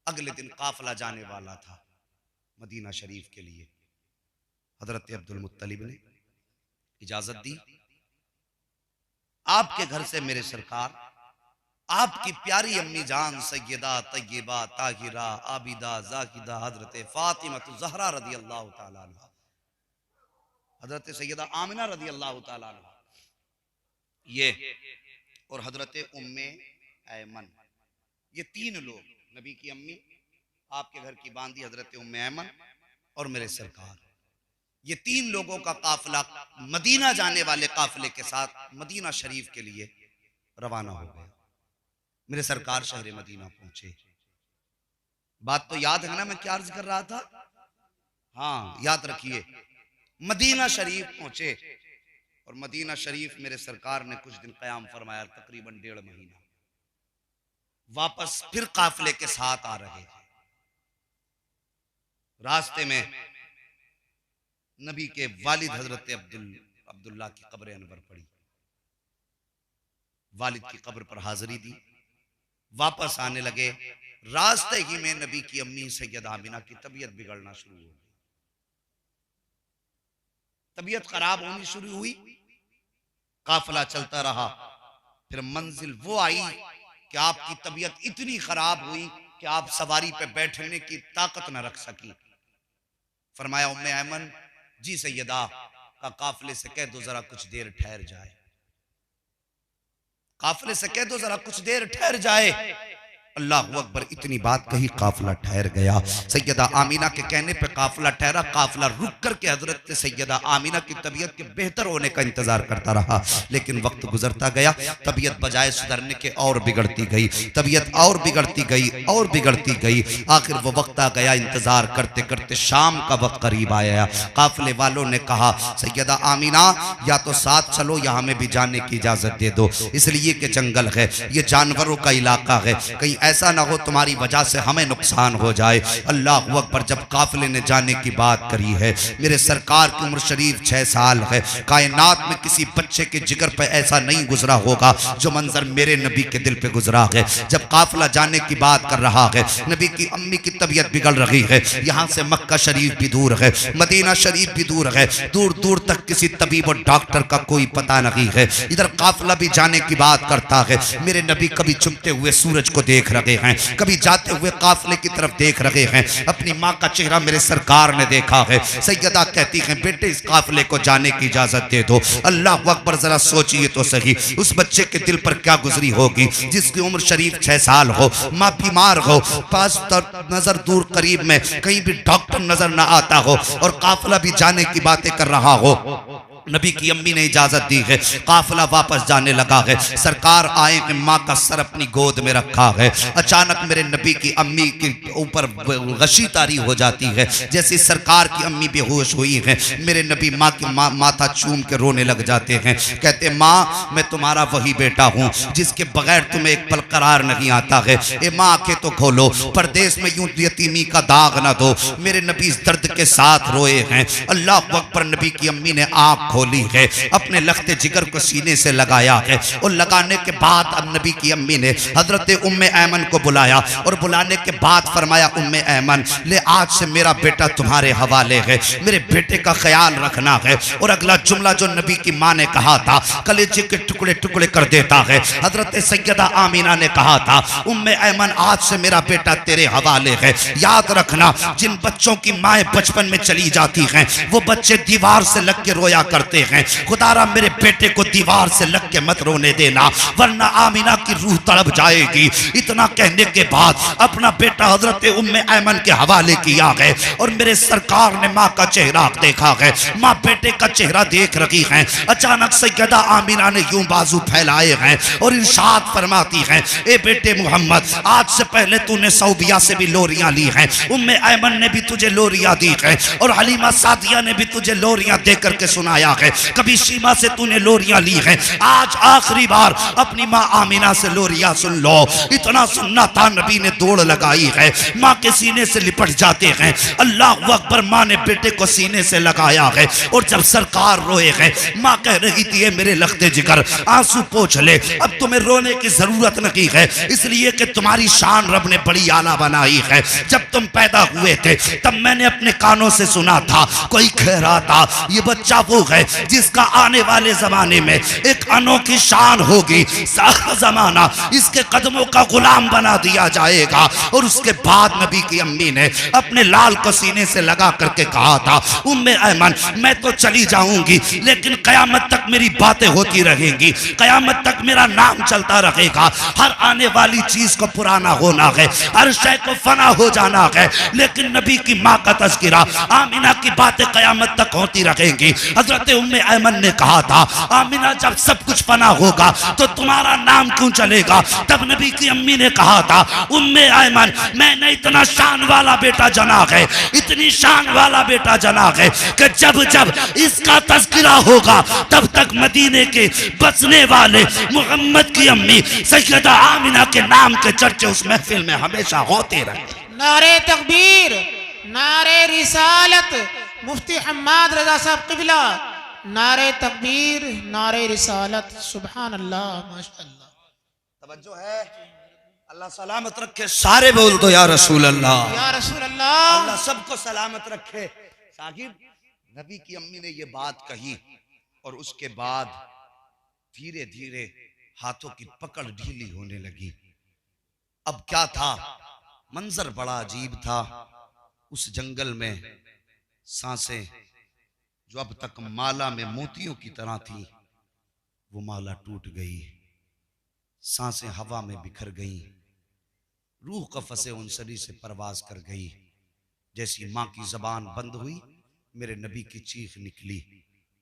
अगले दिन काफिला जाने वाला था मदीना शरीफ के लिए। हजरत अब्दुल मुत्तलिब ने इजाजत दी, आपके घर से मेरे सरकार, आपकी प्यारी अम्मी जान सैयदा तय्यबा ताहिरा आबिदा जाकिदा हजरत फातिमा ज़हरा रदी अल्लाह ताला अन्हा, हजरत सैयदा आमिना रदी अल्लाह ताला अन्हा, ये और हजरत उम्मे ऐमन, ये तीन लोग, नबी की अम्मी, आपके घर की बांदी हजरत उम्मे ऐमन और मेरे सरकार, ये तीन लोगों का काफिला मदीना जाने वाले काफिले के साथ मदीना शरीफ के लिए रवाना हो गया। मेरे सरकार शहर मदीना पहुंचे। बात तो याद है ना मैं क्या अर्ज कर रहा था? हाँ याद रखिए, मदीना शरीफ पहुंचे और मदीना शरीफ मेरे सरकार ने कुछ दिन क़याम फरमाया, तकरीबन 1.5 महीना। वापस फिर काफिले के साथ आ रहे थे। रास्ते में नबी के वालिद हजरत अब्दुल्ला की कब्र अनवर पड़ी, वालिद की कब्र पर हाजिरी दी, वापस आने लगे। रास्ते ही में नबी की अम्मी सैयदा आमिना की तबीयत बिगड़ना शुरू हो गई, तबीयत खराब होनी शुरू हुई। काफिला चलता रहा, फिर मंजिल वो आई कि आपकी तबीयत इतनी खराब हुई कि आप सवारी पे बैठने की ताकत न रख सकी। फरमाया उम्मे ऐमन जी सैयदा का काफिले से कह दो जरा कुछ देर ठहर जाए, काफिले से कह दो जरा कुछ देर ठहर जाए। अल्लाह अकबर, इतनी बात कही, काफिला ठहर गया। सैयदा आमिना के कहने पे काफिला ठहरा। काफिला रुक करके हजरत सैयदा आमिना की तबीयत के बेहतर होने का इंतजार करता रहा, लेकिन वक्त गुजरता गया, तबीयत बजाय सुधरने के और बिगड़ती गई, तबीयत और बिगड़ती गई और बिगड़ती गई। आखिर वो वक्त आ गया, इंतजार करते करते शाम का वक्त करीब आया। काफिले वालों ने कहा सैयदा आमिना या तो साथ चलो या हमें भी जाने की इजाजत दे दो, इसलिए कि जंगल है, ये जानवरों का इलाका है, कहीं ऐसा ना हो तुम्हारी वजह से हमें नुकसान हो जाए। अल्लाह अकबर। जब काफिले ने जाने की बात करी है, मेरे सरकार की उम्र शरीफ 6 साल है। कायनात में किसी बच्चे के जिगर पे ऐसा नहीं गुजरा होगा जो मंजर मेरे नबी के दिल पे गुजरा है। जब काफिला जाने की बात कर रहा है, नबी की अम्मी की तबीयत बिगड़ रही है। यहाँ से मक्का शरीफ भी दूर है, मदीना शरीफ भी दूर है, दूर दूर तक किसी तबीब और डॉक्टर का कोई पता नहीं है। इधर काफिला भी जाने की बात करता है। मेरे नबी कभी चुमते हुए सूरज को देख रहे हैं, कभी जाते हुए काफिले की तरफ देख रहे हैं। अपनी माँ का चेहरा मेरे सरकार ने देखा है। सैयदा कहती हैं, बेटे इस काफिले को जाने की इजाजत दे दो। अल्लाह अकबर। जरा सोचिए तो सही, उस बच्चे के दिल पर क्या गुजरी होगी जिसकी उम्र शरीफ 6 साल हो, माँ बीमार हो, पास नजर दूर करीब में कहीं भी डॉक्टर नजर ना आता हो और काफिला भी जाने की बातें कर रहा हो। नबी की अम्मी ने इजाजत दी है, काफिला वापस जाने लगा है। सरकार आए कि माँ का सर अपनी गोद में रखा है। अचानक मेरे नबी की अम्मी के ऊपर गशी तारी हो जाती है। जैसे सरकार की अम्मी बेहोश हुई है, मेरे नबी माँ की माथा चूम के रोने लग जाते हैं। कहते माँ मैं तुम्हारा वही बेटा हूँ जिसके बगैर तुम्हें एक पल करार नहीं आता है। ए माँ आंखें तो खोलो, परदेश में यूं यतीमी का दाग ना दो। मेरे नबी इस दर्द के साथ रोए हैं। अल्लाह अकबर। नबी की अम्मी ने आँख खोली है, अपने लखते जिगर को सीने से लगाया है और लगाने के बाद अब नबी की अम्मी ने हजरत उम्मे ऐमन को बुलाया और बुलाने के बाद फरमाया, उम्मे ऐमन ले आज से मेरा बेटा तुम्हारे हवाले है, मेरे बेटे का ख्याल रखना है। और अगला जुमला जो नबी की माँ ने कहा था, कलेजे के टुकड़े टुकड़े कर देता है। हजरत सैयदा आमीना ने कहा था, उम्मे ऐमन आज से मेरा बेटा तेरे हवाले है। याद रखना, जिन बच्चों की माएँ बचपन में चली जाती हैं वो बच्चे दीवार से लग के रोया करते हैं। खुदारा मेरे बेटे को दीवार से लग के मत रोने देना, वरना आमीना की रूह तड़प जाएगी। इतना कहने के बाद अपना बेटा हजरत उम्मे ऐमन के हवाले किया है और मेरे सरकार ने माँ का चेहरा देखा है। माँ बेटे का चेहरा देख रही है। अचानक सैयदा आमीना ने यूं बाजू फैलाए हैं और इरशाद फरमाती हैं, ए बेटे मोहम्मद आज से पहले तूने सऊदिया से भी लोरियां ली हैं, उम्मे ऐमन ने भी तुझे लोरियां दी हैं और हलीमा सादिया ने भी तुझे लोरियां दे करके सुनाया है। कभी सीमा से तूने लोरियां ली हैं, आज आखिरी बार अपनी माँ आमीना से लोरियां सुन लो। इतना सुनना था, नबी ने दौड़ लगाई है, माँ के सीने से लिपट जाते हैं। अल्लाह अकबर। माँ ने बेटे को सीने से लगाया है और जब सरकार रोए हैं, माँ कह रही थी मेरे लखते जिगर आंसू पोंछ ले, अब तुम्हें रोने की जरूरत नहीं है, इसलिए कि तुम्हारी शान रब ने बड़ी आला बनाई है। जब तुम पैदा हुए थे तब मैंने अपने कानों से सुना था, कोई कह रहा था ये बच्चा वो है जिसका आने वाले जमाने में एक अनोखी शान होगी, सारा जमाना इसके कदमों का गुलाम बना दिया जाएगा। और उसके बाद नबी की अम्मी ने अपने लाल को सीने से लगा करके कहा था, उम्मे ऐमन मैं तो चली जाऊंगी लेकिन कयामत तक मेरी बातें होती रहेंगी, कयामत तक मेरा नाम चलता रहेगा। हर आने वाली चीज को पुराना होना है, हर शय को फना हो जाना है, लेकिन नबी की माँ का तज़किरा, आमीना की बातें कयामत तक होती रहेंगी। हजरत उम्मे ऐमन ने कहा था, आमीना जब सब कुछ फना होगा तो तुम्हारा नाम क्यों चलेगा? तब नबी की अम्मी ने कहा था, उम्मे ऐमन मैंने इतना शान वाला बेटा जना है, इतनी शान वाला बेटा जना है कि जब जब इसका तज़किरा होगा तब तक मदीने के बसने वाले मोहम्मद की अम्मी सैयदा आमीना के नाम के चर्चे उस महफिल में हमेशा होते रहे। नारे तकबीर, नारे रिसालत, मुफ्ती हम्माद रजा साहब क़िबला, नारे तकबीर, नारे रिसालत, सुभान अल्लाह, माशाअल्लाह। तवज्जो है, अल्लाह सलामत रखे, सारे बोल दो या रसूल अल्लाह, या रसूल अल्लाह। अल्लाह सबको सलामत रखे। साहिब नबी की अम्मी ने ये बात कही और उसके बाद धीरे धीरे हाथों की पकड़ ढीली होने लगी। अब क्या था, मंजर बड़ा अजीब था। उस जंगल में सांसें जो अब तक माला में मोतियों की तरह थी, वो माला टूट गई, सांसें हवा में बिखर गईं, रूह कफ़से उनसरी से परवाज कर गई। जैसी माँ की जबान बंद हुई, मेरे नबी की चीख निकली,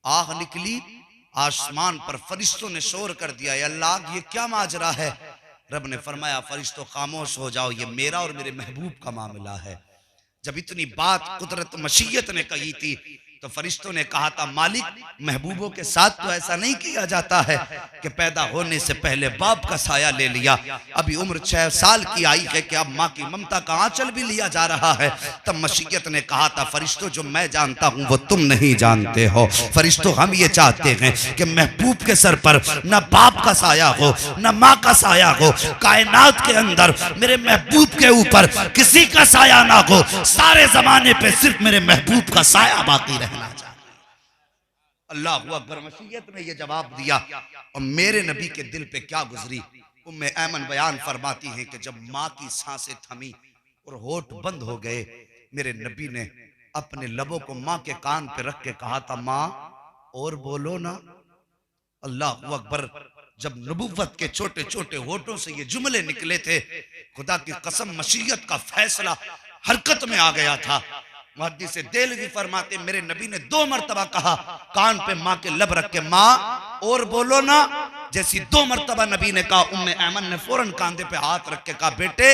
आह निकली। आसमान पर फरिश्तों ने शोर कर दिया, अल्लाह ये क्या माजरा है? रब ने फरमाया, फरिश्तों खामोश हो जाओ, ये मेरा और मेरे महबूब का मामला है। जब इतनी बात कुदरत मशीयत ने कही थी तो फरिश्तों ने कहा था मालिक, महबूबों के साथ तो ऐसा नहीं किया जाता है कि पैदा होने से पहले बाप का साया ले लिया, अभी उम्र 6 साल की आई है कि अब माँ की ममता का आंचल भी लिया जा रहा है। तब मशीयत ने कहा था फरिश्तों, जो मैं जानता हूं वो तुम नहीं जानते हो। फरिश्तों, हम ये चाहते हैं कि महबूब के सर पर न बाप का साया हो न माँ का साया हो, कायनात के अंदर मेरे महबूब के ऊपर किसी का साया ना हो, सारे जमाने पे सिर्फ मेरे महबूब का साया बाकी रहना चाहिए। अल्लाह अकबर। मशीयत ने यह जवाब दिया और मेरे नबी के दिल पे क्या गुजरी। उम्मे ऐमन बयान फरमाती हैं कि जब माँ की सांसें थमी और होठ बंद हो गए, मेरे नबी ने अपने लबों को माँ के कान पे रख के कहा था, माँ और बोलो ना। अल्लाह अकबर। जब नबुव्वत के छोटे छोटे होठों से ये जुमले निकले थे, खुदा की कसम मशीयत का फैसला हरकत में आ गया था। मुहद्दिस देलवी फरमाते मेरे नबी ने 2 मरतबा कहा, कान पे माँ के लब रख के, माँ और बोलो ना। जैसी 2 मरतबा नबी ने कहा, उम्मे ऐमन ने फौरन कांधे पे हाथ रख के कहा, बेटे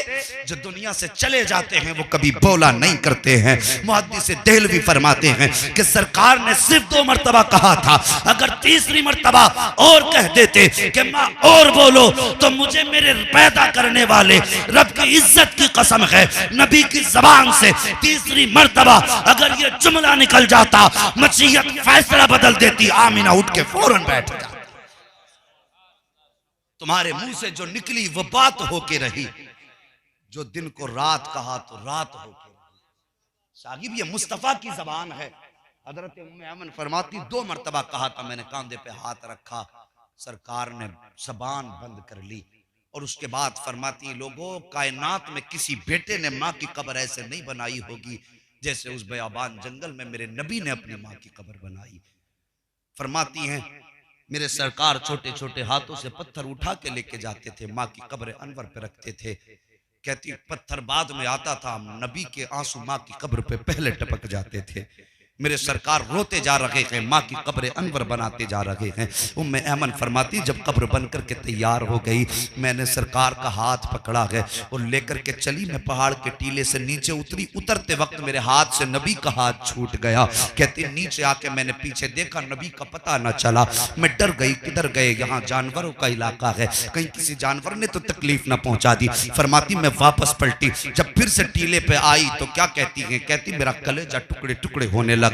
जो दुनिया से चले जाते हैं वो कभी बोला नहीं करते हैं। मुहद्दिस देलवी फरमाते हैं कि सरकार ने सिर्फ 2 मरतबा कहा था, अगर तीसरी मरतबा और कह देते कि माँ और बोलो तो मुझे मेरे पैदा करने वाले रब की इज्जत की कसम है, नबी की जबान से तीसरी मरतबा अगर ये जुमला निकल जाता, मशीयत फैसला बदल देती, आमीना उठ के फौरन बैठ जाती। तुम्हारे मुंह से जो निकली वो बात होके रही, जो दिन को रात कहा तो रात होके रही। साहिब ये मुस्तफा की जबान है। हजरत उम्मे ऐमन फरमाती 2 मरतबा कहा था, मैंने कांधे पे हाथ रखा, सरकार ने जबान बंद कर ली। और उसके बाद फरमाती, लोगों कायनात में किसी बेटे ने माँ की कब्र ऐसे नहीं बनाई होगी जैसे उस बयाबान जंगल में मेरे नबी ने अपनी माँ की कब्र बनाई। फरमाती हैं मेरे सरकार छोटे छोटे हाथों से पत्थर उठा के लेके जाते थे, माँ की कब्र अनवर पे रखते थे। कहती पत्थर बाद में आता था, नबी के आंसू माँ की कब्र पे पहले टपक जाते थे। मेरे सरकार रोते जा रहे हैं, माँ की कब्र अनवर बनाते जा रहे हैं। उम्मे ऐमन फरमाती जब कब्र बन करके तैयार हो गई, मैंने सरकार का हाथ पकड़ा है और लेकर के चली। मैं पहाड़ के टीले से नीचे उतरी, उतरते वक्त मेरे हाथ से नबी का हाथ छूट गया। कहती नीचे आके मैंने पीछे देखा, नबी का पता न चला। मैं डर गई, किधर गए, यहाँ जानवरों का इलाका है, कहीं किसी जानवर ने तो तकलीफ ना पहुंचा दी। फरमाती मैं वापस पलटी, जब फिर से टीले पे आई तो क्या कहती है, कहती मेरा कलेजा टुकड़े टुकड़े होने लगा।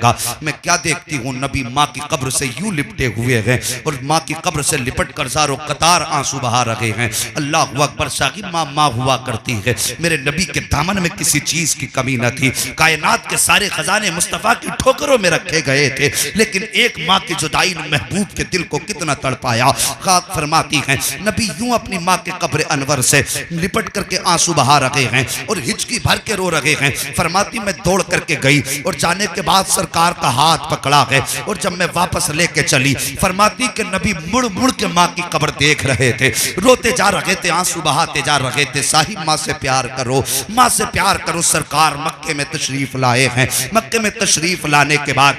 मैं क्या देखती हूँ, नबी माँ की कब्र से यूं लिपटे हुए हैं और माँ की कब्र से लिपट कर जारो कतार आंसू बहा रहे हैं। अल्लाह अकबर। साहिब माँ माँ हुआ करती है, मेरे नबी के दामन में किसी चीज की कमी न थी। कायनात के सारे खजाने मुस्तफा की ठोकरों में रखे गए थे, लेकिन एक माँ की जुदाई ने महबूब के दिल को कितना तड़पाया। खाक फरमाती हैं नबी यूं अपनी माँ के कब्र अनवर से लिपट करके आंसू बहा रहे हैं और हिचकी भर के रो रहे हैं। फरमाती मैं दौड़ करके गई और जाने के बाद सरकार का हाथ पकड़ा है और जब मैं वापस लेके चली, फरमाती कि नबी मुड़ मुड़ के माँ की कब्र देख रहे थे, रोते जा रहे थे, आंसू बहाते जा रहे थे। साहिब माँ से प्यार करो, माँ से प्यार करो। सरकार मक्के में तशरीफ लाए हैं, मक्के में तशरीफ लाने के बाद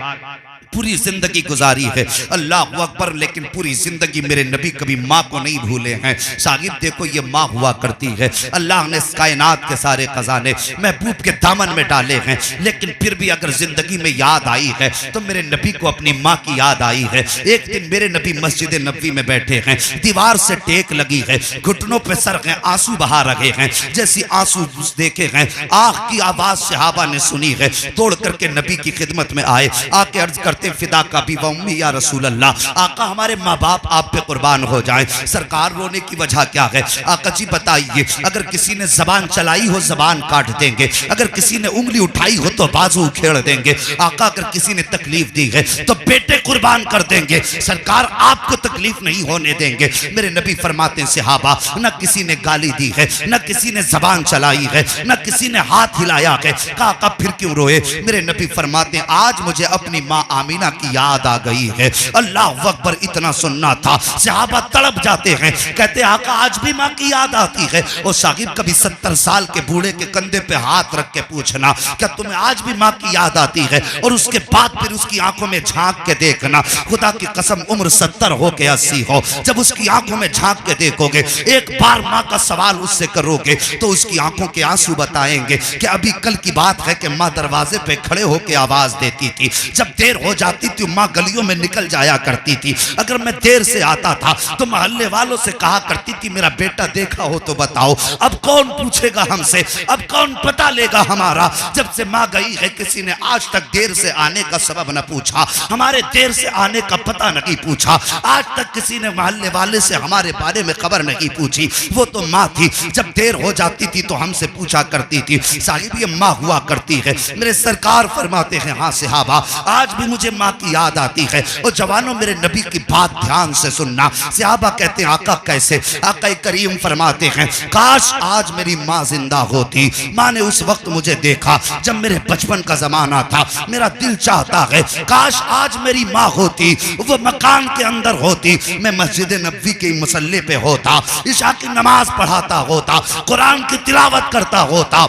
पूरी जिंदगी गुजारी है, अल्लाह अकबर, लेकिन पूरी जिंदगी मेरे नबी कभी माँ को नहीं भूले हैं। साहिब देखो ये माँ हुआ करती है, अल्लाह ने कायनात के सारे खजाने महबूब के दामन में डाले हैं, लेकिन फिर भी अगर जिंदगी में याद आई है तो मेरे नबी को अपनी माँ की याद आई है। एक दिन मेरे नबी मस्जिद नबी में बैठे हैं, दीवार से टेक लगी है, घुटनों पे सर हैं, आंसू बहा रहे हैं। जैसी आंसू देखे हैं, आँख की आवाज सहाबा ने सुनी है, तोड़ करके नबी की खिदमत में आए, आके अर्ज करते फिदा का भी वम्मी या रसूल अल्लाह, आका हमारे माँ बाप आप पे कुर्बान हो जाएं। सरकार रोने की वजह क्या है? आका जी बताइए, अगर किसी ने जबान चलाई हो जबान काट देंगे, अगर किसी ने उंगली उठाई हो तो बाजू उखेड़ देंगे। आका अगर किसी ने तकलीफ दी है तो बेटे कुर्बान कर देंगे, सरकार आपको तकलीफ नहीं होने देंगे। मेरे नबी फरमाते हैं सहाबा, न किसी ने गाली दी है, न किसी ने जबान चलाई है, न किसी ने हाथ हिलाया है। आका फिर क्यों रोए? मेरे नबी फरमाते हैं आज मुझे अपनी माँ आमीना की याद आ गई है। अल्लाह अकबर, इतना सुनना था। सहाबा तड़प जाते हैं, कहते आका आज भी माँ की याद आती है। और साहिब कभी 70 साल के बूढ़े के कंधे पे हाथ रख के पूछना क्या तुम्हें आज भी माँ की याद आती है, और उसके बाद फिर उसकी आंखों में झांक के देखना। खुदा की कसम उम्र 70 हो के 80 हो, जब उसकी आंखों में झांक के देखोगे, एक बार माँ का सवाल उससे करोगे तो उसकी आंखों के आंसू बताएंगे कि अभी कल की बात है कि माँ दरवाजे पे खड़े होके आवाज देती थी। जब देर हो जाती थी माँ गलियों में निकल जाया करती थी। अगर मैं देर से आता था तो मोहल्ले वालों से कहा करती थी मेरा बेटा देखा हो तो बताओ। अब कौन पूछेगा हमसे, अब कौन पता लेगा हमारा। जब से माँ गई है किसी ने आज तक देर से आने का सबब न पूछा, हमारे देर से आने का पता नहीं पूछा। आज तक किसी ने मोहल्ले वाले से हमारे बारे में खबर नहीं पूछी। वो तो माँ थी, जब देर हो जाती थी तो हमसे पूछा करती थी साहिब ये माँ हुआ करती है। मेरे सरकार फरमाते हैं हाँ सहाबा आज भी मुझे माँ की याद आती है। और जवानों मेरे नबी की बात ध्यान से सुनना। सहाबा कहते हैं आका कैसे? आका करीम फरमाते हैं काश आज मेरी माँ जिंदा होती। माँ ने उस वक्त मुझे देखा जब मेरे बचपन का जमाना था। मेरा दिल चाहता है काश आज मेरी माँ होती, वो मकान के अंदर होती, मैं मस्जिद नबवी के मुसल्ले पे होता, इशा की नमाज पढ़ाता होता, कुरान की तिलावत करता होता।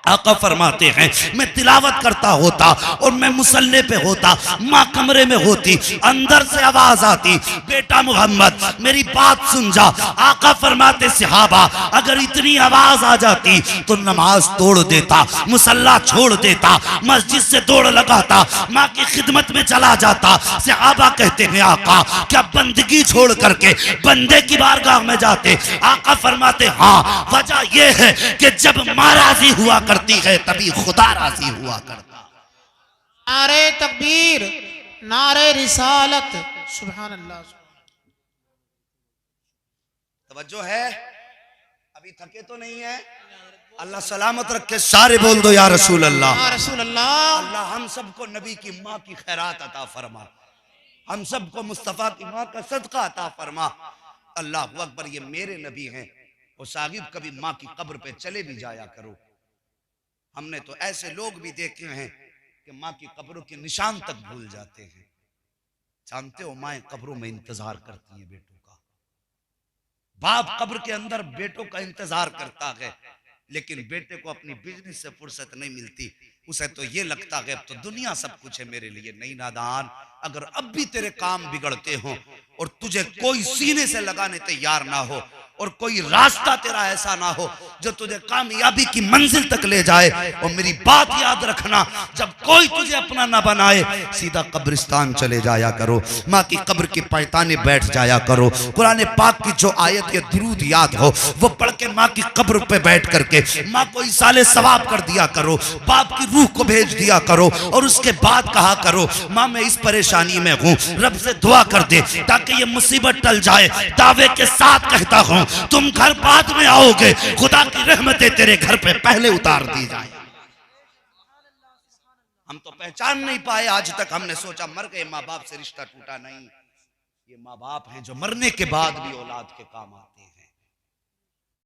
आका फरमाते हैं मैं तिलावत करता होता और मैं मुसल्ले पे होता, माँ कमरे में होती, अंदर से आवाज आती बेटा मोहम्मद मेरी बात सुन जा। आका फरमाते सहाबा अगर इतनी आवाज आ जाती तो नमाज तोड़ देता, मुसल्ला छोड़ देता, मस्जिद से दौड़ लगाता, माँ की खिदमत में चला जाता। सहाबा कहते हैं आका क्या बंदगी छोड़ करके बंदे की बारगाह में जाते? आका फरमाते हाँ, वजह यह है कि जब माँ राजी हुआ करती है तभी खुदा राजी हुआ करता। नारे तकबीर, नारे रिसालत, सुभान अल्लाह। तवज्जो है? अभी थके तो नहीं है? अल्लाह सलामत रखे। सारे बोल दो या रसूल अल्लाह, या रसूल अल्लाह। अल्लाह हम सबको नबी की माँ की खैरात अता फरमा, हम सबको मुस्तफ़ा की माँ का सदका अता फरमा। अल्लाह अकबर, ये मेरे नबी हैं। और साहिब कभी माँ की कब्र पे चले भी जाया करो। हमने तो ऐसे लोग भी देखे हैं कि माँ की कब्रों के निशान तक भूल जाते हैं। जानते हो माएँ कब्रों में इंतजार करती है बेटों का, बाप कब्र के अंदर बेटों का इंतजार करता है, लेकिन बेटे को अपनी बिजनेस से फुर्सत नहीं मिलती। उसे तो ये लगता है अब तो दुनिया सब कुछ है मेरे लिए। नहीं नादान, अगर अब भी तेरे काम बिगड़ते हो और तुझे कोई सीने से लगाने तैयार ना हो और कोई रास्ता तेरा ऐसा ना हो जो तुझे कामयाबी की मंजिल तक ले जाए, और मेरी बात याद रखना जब कोई तुझे अपना ना बनाए सीधा कब्रिस्तान चले जाया करो, माँ की कब्र की पैताने बैठ जाया करो। कुरान पाक की जो आयत या दुरूद याद हो वो पढ़ के माँ की कब्र पे बैठ करके माँ को इसाले सवाब कर दिया करो, बाप की रूह को भेज दिया करो, और उसके बाद कहा करो माँ मैं इस परेशानी में हूँ, रब से दुआ कर दे ताकि ये मुसीबत टल जाए। दावे के साथ कहता हूँ तुम घर बाद में आओगे, खुदा की रहमतें तेरे घर पे पहले उतार दी जाए। हम तो पहचान नहीं पाए आज तक, हमने सोचा मर गए, माँ बाप से रिश्ता टूटा। नहीं, ये माँ बाप हैं जो मरने के बाद भी औलाद के काम आते हैं।